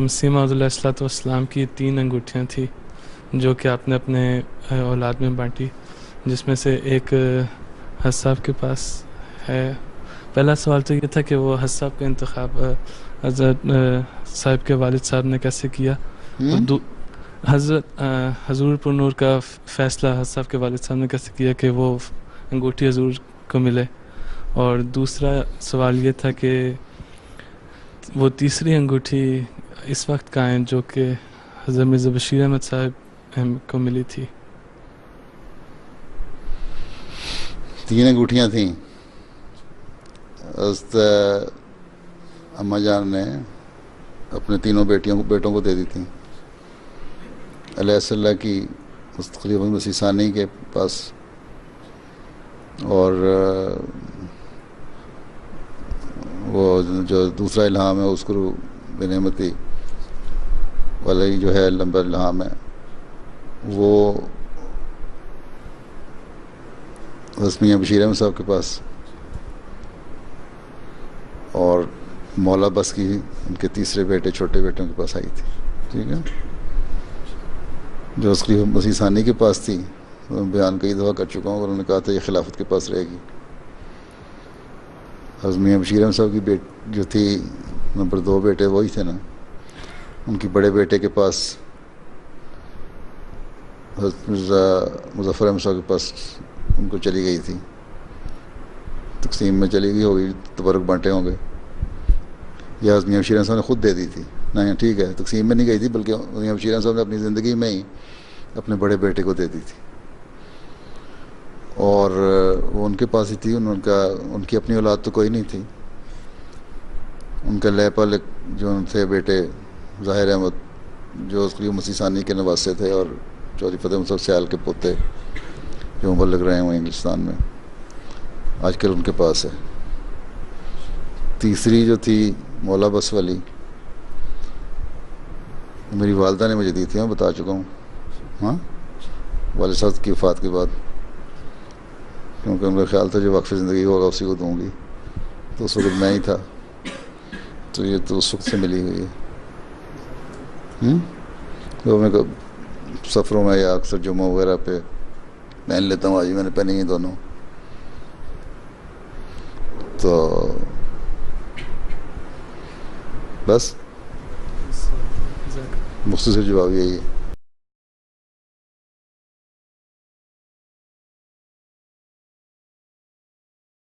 مسیح موعود علیہ السلام کی 3 انگوٹھیاں تھیں جو کہ آپ نے اپنے اولاد میں بانٹی، جس میں سے ایک حضرت صاحب کے پاس ہے۔ پہلا سوال تو یہ تھا کہ وہ حضرت صاحب کا انتخاب حضرت صاحب کے والد صاحب نے کیسے کیا، اور حضرت حضور پر نور کا فیصلہ حضرت صاحب کے والد صاحب نے کیسے کیا کہ وہ انگوٹھی حضور کو ملے، اور دوسرا سوال یہ تھا کہ وہ تیسری انگوٹھی اس وقت کہاں ہے جو کہ حضرت مرزا بشیر احمد صاحب کو ملی تھی۔ 3 انگوٹھیاں تھیں، حضرت اماں جان نے اپنے تینوں بیٹوں کو دے دی تھیں۔ علیہ السلام کی خلیفہ مسیح ثانی کے پاس، اور وہ جو دوسرا الہام ہے اس کو بنعمتی والا جو ہے لمبا الہام ہے، وہ حضرت میاں بشیر احمد صاحب کے پاس، اور مولا بس کی ان کے تیسرے بیٹے چھوٹے بیٹوں کے پاس آئی تھی۔ ٹھیک ہے، جو اس خلیفہ مسیح ثانی کے پاس تھی میں بیان کئی دفعہ کر چکا ہوں، اور انہوں نے کہا تھا یہ خلافت کے پاس رہے گی۔ حضرت میاں بشیر احمد صاحب کی جو تھی نمبر 2 بیٹے وہی تھے نا، ان کی بڑے بیٹے کے پاس حضرت مرزا مظفر احمد صاحب کے پاس ان کو چلی گئی تھی، تقسیم میں چلی گئی ہوگی، تبرک بانٹے ہوں گے، یا حضرت میاں بشیر احمد صاحب نے خود دے دی تھی۔ نہیں ٹھیک ہے، تقسیم میں نہیں گئی تھی، بلکہ میاں بشیر احمد صاحب نے اپنی زندگی میں ہی اپنے بڑے بیٹے کو دے دی تھی، اور وہ ان کے پاس ہی تھی۔ ان کی اپنی اولاد تو کوئی نہیں تھی، ان کا لے پل جو تھے بیٹے ظاہر احمد جو خلیفہ مسیح ثانی کے نواسے تھے، اور چودھری فتح مصطفیٰ سیال کے پوتے جو مبلغ رہے ہوئے انگلستان میں، آج کل ان کے پاس ہے۔ تیسری جو تھی مولا بس والی، میری والدہ نے مجھے دی تھی، میں بتا چکا ہوں، ہاں، والد صاحب کی وفات کے بعد، کیونکہ ان کا خیال تھا جو وقف زندگی ہوگا اسی کو دوں گی، تو اس وقت میں ہی تھا، تو یہ تو اس وقت سے ملی ہوئی ہے۔ تو میں سفروں میں یا اکثر جمعہ وغیرہ پہ پہن لیتا ہوں، آج میں نے پہنی ہیں دونوں، تو بس مختصر جواب یہی ہے۔